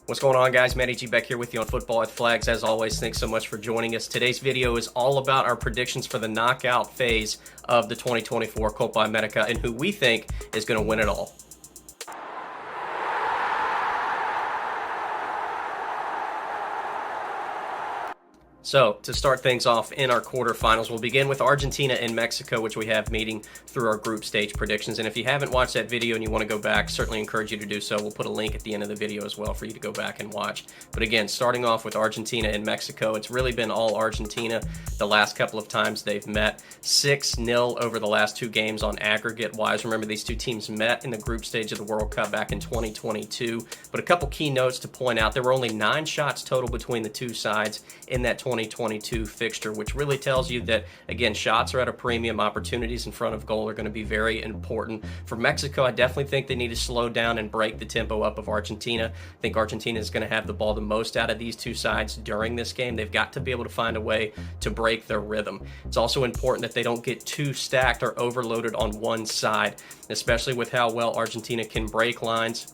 What's going on, guys? Matty G back here with you on Football with Flags. As always, thanks so much for joining us. Today's video is all about our predictions for the knockout phase of the 2024 Copa America and who we think is going to win it all. So, to start things off in our quarterfinals, we'll begin with Argentina and Mexico, which we have meeting through our group stage predictions. And if you haven't watched that video and you want to go back, certainly encourage you to do so. We'll put a link at the end of the video as well for you to go back and watch. But again, starting off with Argentina and Mexico, it's really been all Argentina the last couple of times they've met. 6-0 over the last two games on aggregate-wise. Remember, these two teams met in the group stage of the World Cup back in 2022. But a couple key notes to point out. There were only 9 shots total between the two sides in that 2022 fixture, which really tells you that, again, shots are at a premium. Opportunities in front of goal are going to be very important. For Mexico, I definitely think they need to slow down and break the tempo up of Argentina. I think Argentina is going to have the ball the most out of these two sides during this game. They've got to be able to find a way to break their rhythm. It's also important that they don't get too stacked or overloaded on one side, especially with how well Argentina can break lines,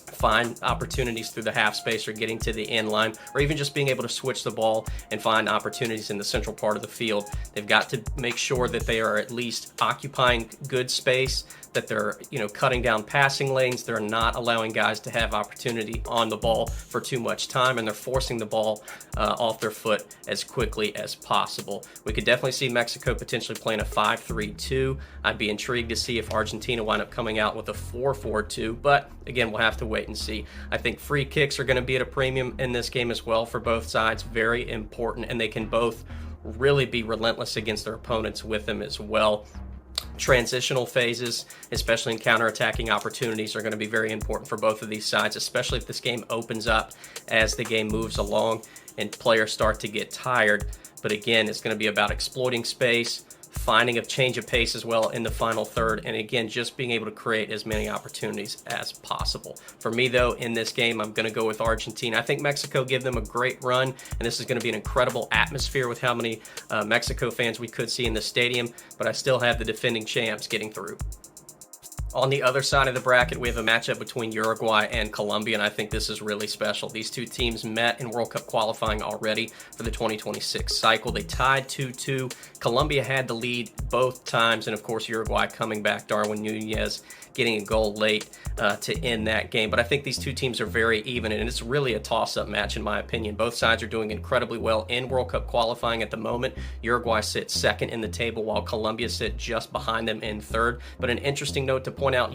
find opportunities through the half space or getting to the end line, or even just being able to switch the ball and find opportunities in the central part of the field. They've got to make sure that they are at least occupying good space, that they're, cutting down passing lanes. They're not allowing guys to have opportunity on the ball for too much time, and they're forcing the ball off their foot as quickly as possible. We could definitely see Mexico potentially playing a 5-3-2. I'd be intrigued to see if Argentina wind up coming out with a 4-4-2, but again, we'll have to wait and see. I think free kicks are going to be at a premium in this game as well for both sides. Very important, and they can both really be relentless against their opponents with them as well. Transitional phases, especially in counterattacking opportunities, are going to be very important for both of these sides, especially if this game opens up as the game moves along and players start to get tired. But again, it's going to be about exploiting space, finding a change of pace as well in the final third, and again, just being able to create as many opportunities as possible. For me, though, in this game, I'm going to go with Argentina. I think Mexico give them a great run, and this is going to be an incredible atmosphere with how many Mexico fans we could see in the stadium, but I still have the defending champs getting through. On the other side of the bracket, we have a matchup between Uruguay and Colombia, and I think this is really special. These two teams met in World Cup qualifying already for the 2026 cycle. They tied 2-2. Colombia had the lead both times, and of course, Uruguay coming back, Darwin Nunez getting a goal late to end that game. But I think these two teams are very even, and it's really a toss-up match in my opinion. Both sides are doing incredibly well in World Cup qualifying at the moment. Uruguay sits second in the table, while Colombia sit just behind them in third. But an interesting note to point out,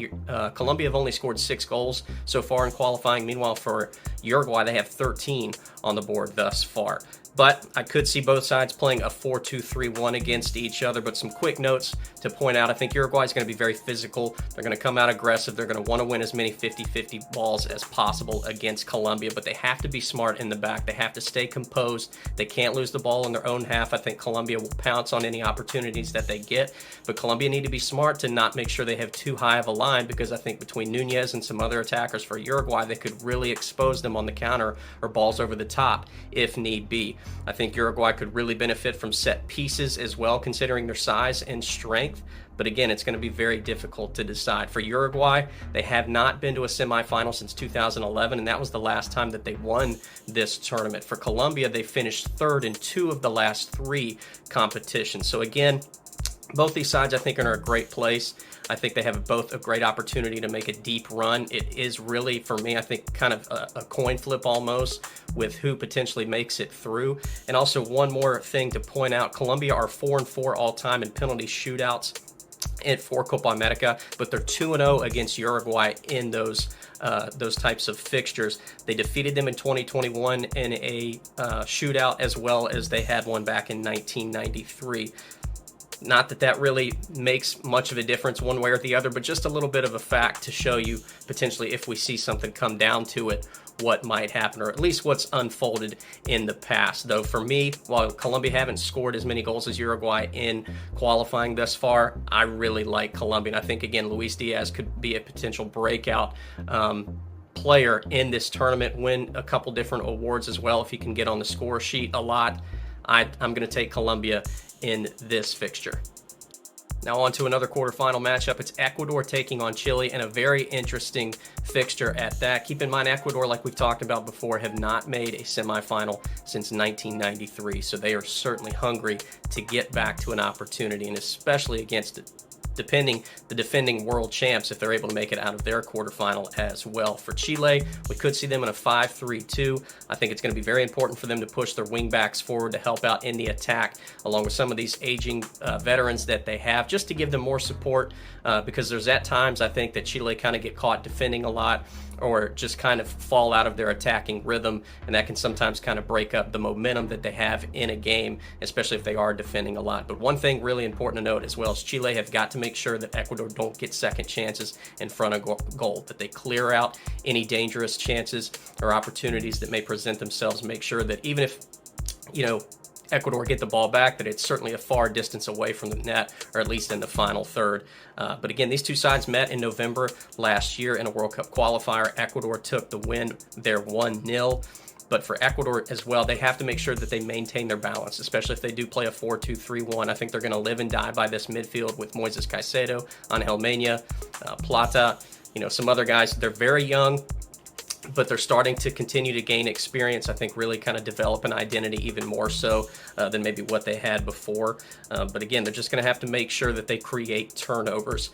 Colombia have only scored 6 goals so far in qualifying. Meanwhile, for Uruguay, they have 13 on the board thus far. But I could see both sides playing a 4-2-3-1 against each other. But some quick notes to point out. I think Uruguay is going to be very physical. They're going to come out aggressive. They're going to want to win as many 50-50 balls as possible against Colombia. But they have to be smart in the back. They have to stay composed. They can't lose the ball in their own half. I think Colombia will pounce on any opportunities that they get. But Colombia need to be smart to not make sure they have too high of a line, because I think between Nunez and some other attackers for Uruguay, they could really expose them on the counter or balls over the top if need be. I think Uruguay could really benefit from set pieces as well, considering their size and strength. But again, it's going to be very difficult to decide. For Uruguay, they have not been to a semifinal since 2011, and that was the last time that they won this tournament. For Colombia, they finished third in 2 of the last 3 competitions. So again, both these sides, I think, are in a great place. I think they have both a great opportunity to make a deep run. It is really, for me, I think, kind of a coin flip almost with who potentially makes it through. And also, one more thing to point out, Colombia are 4-4 all-time in penalty shootouts for Copa America, but they're 2-0 against Uruguay in those types of fixtures. They defeated them in 2021 in a shootout, as well as they had one back in 1993. Not that that really makes much of a difference one way or the other, but just a little bit of a fact to show you potentially, if we see something come down to it, what might happen, or at least what's unfolded in the past. Though for me, while Colombia haven't scored as many goals as Uruguay in qualifying thus far, I really like Colombia. And I think, again, Luis Diaz could be a potential breakout player in this tournament, win a couple different awards as well if he can get on the score sheet a lot. I'm going to take Colombia in this fixture. Now on to another quarterfinal matchup. It's Ecuador taking on Chile, and a very interesting fixture at that. Keep in mind, Ecuador, like we've talked about before, have not made a semifinal since 1993, so they are certainly hungry to get back to an opportunity, and especially against the defending world champs, if they're able to make it out of their quarterfinal as well. For Chile, we could see them in a 5-3-2. I think it's going to be very important for them to push their wingbacks forward to help out in the attack, along with some of these aging veterans that they have, just to give them more support, because there's at times I think that Chile kind of get caught defending a lot, or just kind of fall out of their attacking rhythm, and that can sometimes kind of break up the momentum that they have in a game, especially if they are defending a lot. But one thing really important to note as well is Chile have got to make sure that Ecuador don't get second chances in front of goal, that they clear out any dangerous chances or opportunities that may present themselves, make sure that even if, Ecuador get the ball back, that it's certainly a far distance away from the net, or at least in the final third. But again, these two sides met in November last year in a World Cup qualifier. Ecuador took the win there 1-0. But for Ecuador as well, they have to make sure that they maintain their balance, especially if they do play a 4-2-3-1. I think they're going to live and die by this midfield with Moises Caicedo, Angel Mena, Plata, some other guys. They're very young, but they're starting to continue to gain experience, I think really kind of develop an identity even more so than maybe what they had before. But again, they're just going to have to make sure that they create turnovers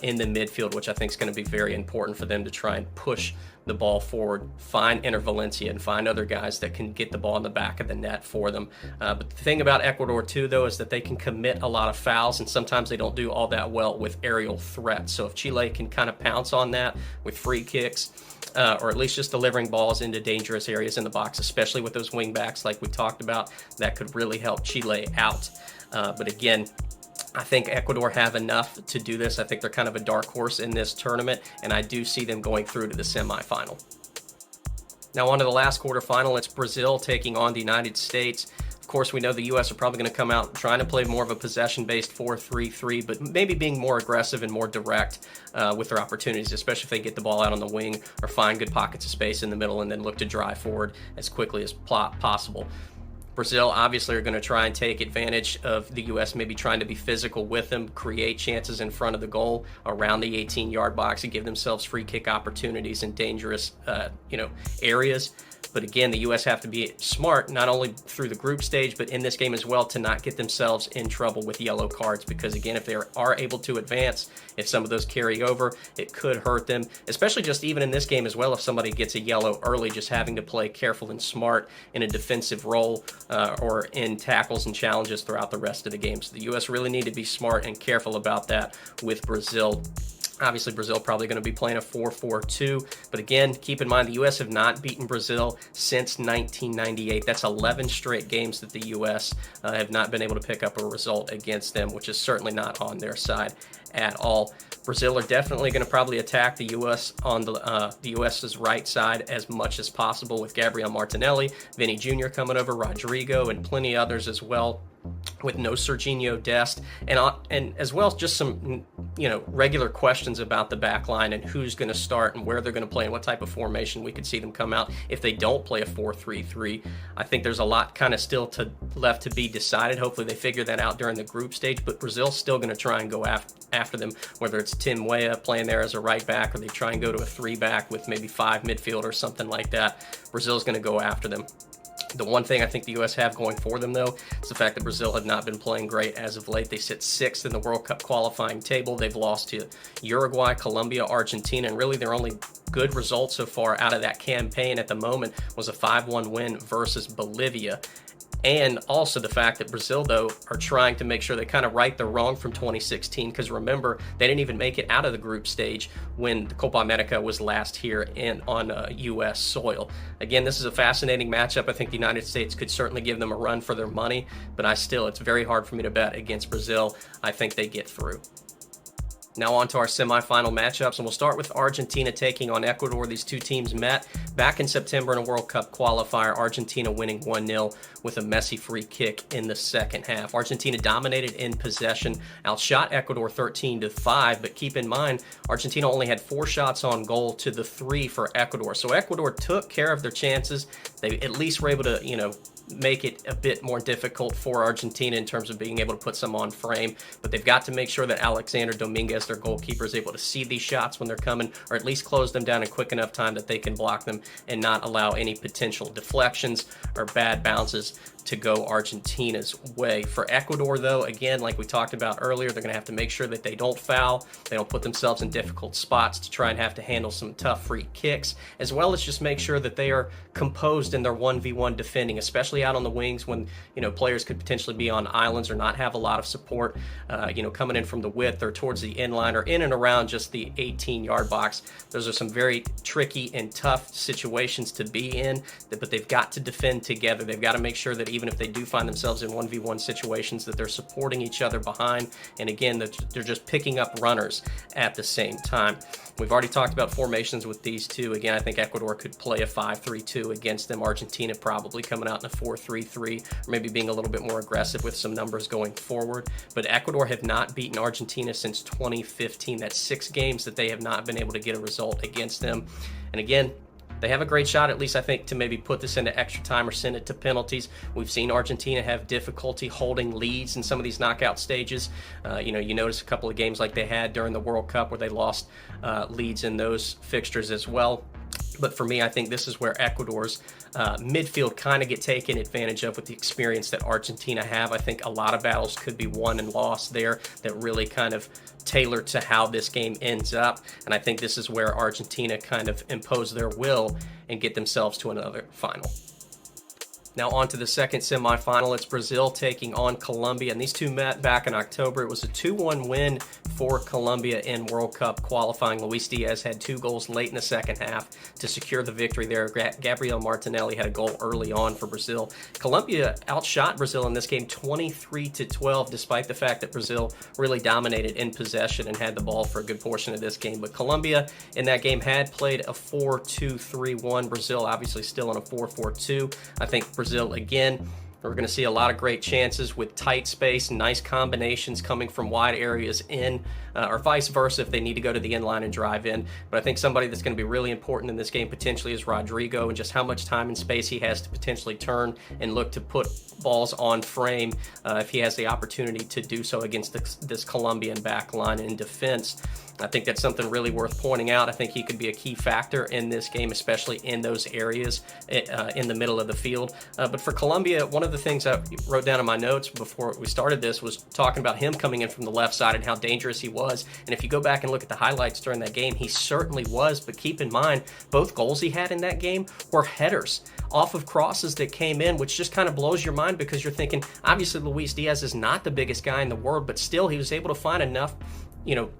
in the midfield, which I think is going to be very important for them to try and push the ball forward, find Enter Valencia and find other guys that can get the ball in the back of the net for them. But the thing about Ecuador too, though, is that they can commit a lot of fouls, and sometimes they don't do all that well with aerial threats. So if Chile can kind of pounce on that with free kicks, or at least just delivering balls into dangerous areas in the box, especially with those wing backs like we talked about, that could really help Chile out. But again, I think Ecuador have enough to do this. I think they're kind of a dark horse in this tournament, and I do see them going through to the semifinal. Now on to the last quarterfinal. It's Brazil taking on the United States. Of course, we know the U.S. are probably going to come out trying to play more of a possession-based 4-3-3, but maybe being more aggressive and more direct with their opportunities, especially if they get the ball out on the wing or find good pockets of space in the middle and then look to drive forward as quickly as possible. Brazil obviously are going to try and take advantage of the U.S. maybe trying to be physical with them, create chances in front of the goal around the 18-yard box and give themselves free kick opportunities in dangerous, areas. But again, the U.S. have to be smart, not only through the group stage, but in this game as well, to not get themselves in trouble with yellow cards. Because again, if they are able to advance, if some of those carry over, it could hurt them, especially just even in this game as well. If somebody gets a yellow early, just having to play careful and smart in a defensive role or in tackles and challenges throughout the rest of the game. So the U.S. really need to be smart and careful about that with Brazil. Obviously, Brazil probably going to be playing a 4-4-2. But again, keep in mind, the U.S. have not beaten Brazil since 1998. That's 11 straight games that the U.S. Have not been able to pick up a result against them, which is certainly not on their side at all. Brazil are definitely going to probably attack the U.S. on the U.S.'s right side as much as possible, with Gabriel Martinelli, Vinny Jr. coming over, Rodrigo, and plenty others as well, with no Serginho Dest, and as well as just some regular questions about the back line and who's going to start and where they're going to play and what type of formation we could see them come out if they don't play a 4-3-3. I think there's a lot kind of still left to be decided. Hopefully they figure that out during the group stage, but Brazil's still going to try and go after them, whether it's Tim Weah playing there as a right back or they try and go to a 3-back with maybe 5 midfield or something like that. Brazil's going to go after them. The one thing I think the U.S. have going for them, though, is the fact that Brazil have not been playing great as of late. They sit 6th in the World Cup qualifying table. They've lost to Uruguay, Colombia, Argentina, and really their only good result so far out of that campaign at the moment was a 5-1 win versus Bolivia. And also the fact that Brazil, though, are trying to make sure they kind of right the wrong from 2016, because remember, they didn't even make it out of the group stage when the Copa America was last here on U.S. soil. Again, this is a fascinating matchup. I think the United States could certainly give them a run for their money, but it's very hard for me to bet against Brazil. I think they get through. Now on to our semifinal matchups, and we'll start with Argentina taking on Ecuador. These two teams met back in September in a World Cup qualifier, Argentina winning 1-0 with a Messi free kick in the second half. Argentina dominated in possession, outshot Ecuador 13-5, but keep in mind, Argentina only had 4 shots on goal to the 3 for Ecuador. So Ecuador took care of their chances. They at least were able to, make it a bit more difficult for Argentina in terms of being able to put some on frame. But they've got to make sure that Alexander Dominguez, their goalkeeper, is able to see these shots when they're coming, or at least close them down in quick enough time that they can block them and not allow any potential deflections or bad bounces to go Argentina's way. For Ecuador, though, again, like we talked about earlier, they're going to have to make sure that they don't foul, they don't put themselves in difficult spots to try and have to handle some tough free kicks, as well as just make sure that they are composed in their 1v1 defending, especially out on the wings when, players could potentially be on islands or not have a lot of support, coming in from the width or towards the end line or in and around just the 18-yard box. Those are some very tricky and tough situations to be in, but they've got to defend together. They've got to make sure that even if they do find themselves in 1v1 situations, that they're supporting each other behind, and again, that they're just picking up runners at the same time. We've already talked about formations with these two. Again, I think Ecuador could play a 5-3-2 against them. Argentina probably coming out in a 4-3-3, or maybe being a little bit more aggressive with some numbers going forward. But Ecuador have not beaten Argentina since 2015. That's 6 games that they have not been able to get a result against them. And again, they have a great shot, at least I think, to maybe put this into extra time or send it to penalties. We've seen Argentina have difficulty holding leads in some of these knockout stages. You notice a couple of games like they had during the World Cup where they lost leads in those fixtures as well. But for me, I think this is where Ecuador's midfield kind of get taken advantage of with the experience that Argentina have. I think a lot of battles could be won and lost there that really kind of tailor to how this game ends up. And I think this is where Argentina kind of impose their will and get themselves to another final. Now on to the second semifinal. It's Brazil taking on Colombia, and these two met back in October. It was a 2-1 win for Colombia in World Cup qualifying. Luis Diaz had 2 goals late in the second half to secure the victory there. Gabriel Martinelli had a goal early on for Brazil. Colombia outshot Brazil in this game 23-12, despite the fact that Brazil really dominated in possession and had the ball for a good portion of this game. But Colombia in that game had played a 4-2-3-1. Brazil obviously still in a 4-4-2. I think Brazil, again, we're going to see a lot of great chances with tight space, nice combinations coming from wide areas in, or vice versa if they need to go to the end line and drive in. But I think somebody that's going to be really important in this game potentially is Rodrigo, and just how much time and space he has to potentially turn and look to put balls on frame if he has the opportunity to do so against this Colombian back line in defense. I think that's something really worth pointing out. I think he could be a key factor in this game, especially in those areas in the middle of the field. But for Colombia, one of the things I wrote down in my notes before we started this was talking about him coming in from the left side and how dangerous he was. And if you go back and look at the highlights during that game, he certainly was. But keep in mind, both goals he had in that game were headers off of crosses that came in, which just kind of blows your mind because you're thinking, obviously Luis Diaz is not the biggest guy in the world, but still he was able to find enough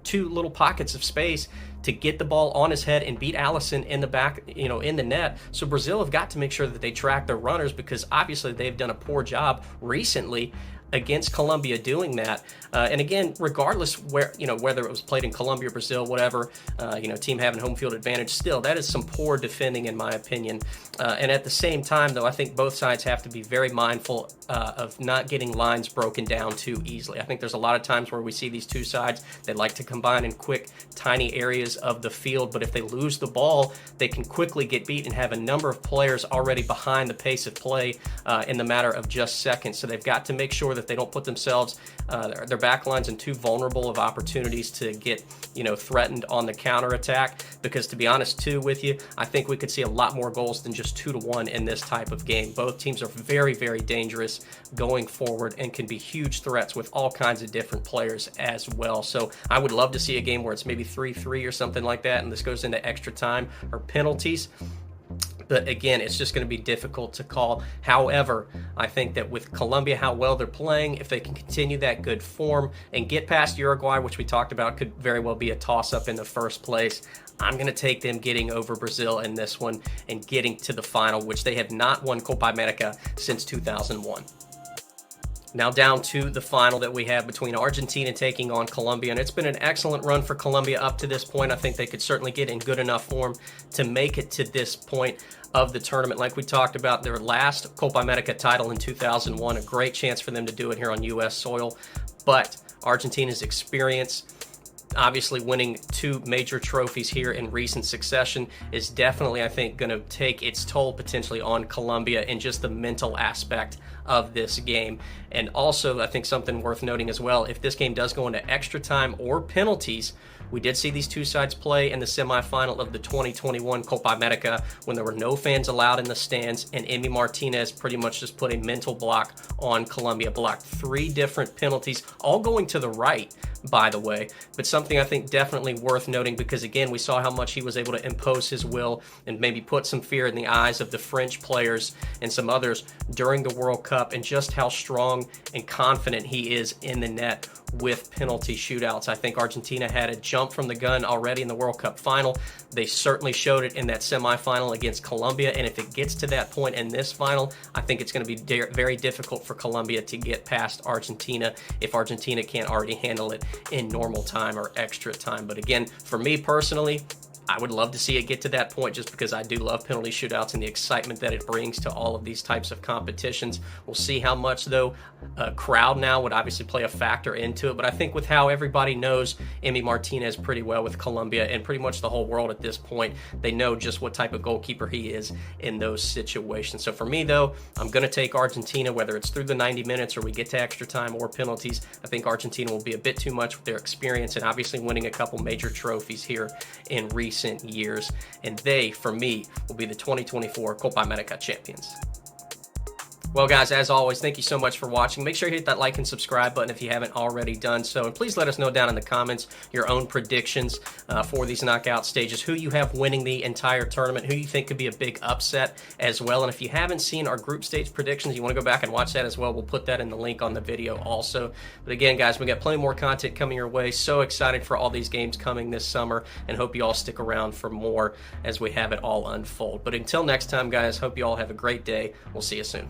2 little pockets of space to get the ball on his head and beat Alisson in the back, in the net. So Brazil have got to make sure that they track their runners because obviously they've done a poor job recently against Colombia doing that. And again, regardless whether it was played in Colombia, Brazil, whatever, team having home field advantage, still, that is some poor defending in my opinion. And at the same time, though, I think both sides have to be very mindful of not getting lines broken down too easily. I think there's a lot of times where we see these two sides, they like to combine in quick, tiny areas of the field, but if they lose the ball, they can quickly get beat and have a number of players already behind the pace of play in the matter of just seconds. So they've got to make sure that they don't put themselves, their back lines, in too vulnerable of opportunities to get, threatened on the counterattack. Because to be honest, too, with you, I think we could see a lot more goals than just 2-1 in this type of game. Both teams are very, very dangerous going forward and can be huge threats with all kinds of different players as well. So I would love to see a game where it's maybe 3-3 or something like that, and this goes into extra time or penalties. But again, it's just going to be difficult to call. However, I think that with Colombia, how well they're playing, if they can continue that good form and get past Uruguay, which we talked about could very well be a toss-up in the first place, I'm going to take them getting over Brazil in this one and getting to the final, which they have not won Copa America since 2001. Now down to the final that we have between Argentina taking on Colombia, and it's been an excellent run for Colombia up to this point. I think they could certainly get in good enough form to make it to this point of the tournament. Like we talked about, their last Copa America title in 2001, a great chance for them to do it here on U.S. soil. But Argentina's experience, Obviously, winning 2 major trophies here in recent succession is definitely, I think, going to take its toll potentially on Colombia in just the mental aspect of this game. And also, I think something worth noting as well, if this game does go into extra time or penalties, we did see these two sides play in the semifinal of the 2021 Copa America when there were no fans allowed in the stands, and Emi Martinez pretty much just put a mental block on Colombia, blocked 3 different penalties, all going to the right, by the way. But something I think definitely worth noting, because again, we saw how much he was able to impose his will and maybe put some fear in the eyes of the French players and some others during the World Cup, and just how strong and confident he is in the net with penalty shootouts. I think Argentina had a jump from the gun already in the World Cup final. They certainly showed it in that semifinal against Colombia, and if it gets to that point in this final, I think it's going to be very difficult for Colombia to get past Argentina if Argentina can't already handle it in normal time or extra time. But again, for me personally, I would love to see it get to that point, just because I do love penalty shootouts and the excitement that it brings to all of these types of competitions. We'll see how much, though, a crowd now would obviously play a factor into it. But I think with how everybody knows Emi Martinez pretty well with Colombia, and pretty much the whole world at this point, they know just what type of goalkeeper he is in those situations. So for me, though, I'm going to take Argentina, whether it's through the 90 minutes or we get to extra time or penalties. I think Argentina will be a bit too much with their experience and obviously winning a couple major trophies here in recent years, and they, for me, will be the 2024 Copa America champions. Well, guys, as always, thank you so much for watching. Make sure you hit that like and subscribe button if you haven't already done so. And please let us know down in the comments your own predictions for these knockout stages, who you have winning the entire tournament, who you think could be a big upset as well. And if you haven't seen our group stage predictions, you want to go back and watch that as well, we'll put that in the link on the video also. But again, guys, we got plenty more content coming your way. So excited for all these games coming this summer, and hope you all stick around for more as we have it all unfold. But until next time, guys, hope you all have a great day. We'll see you soon.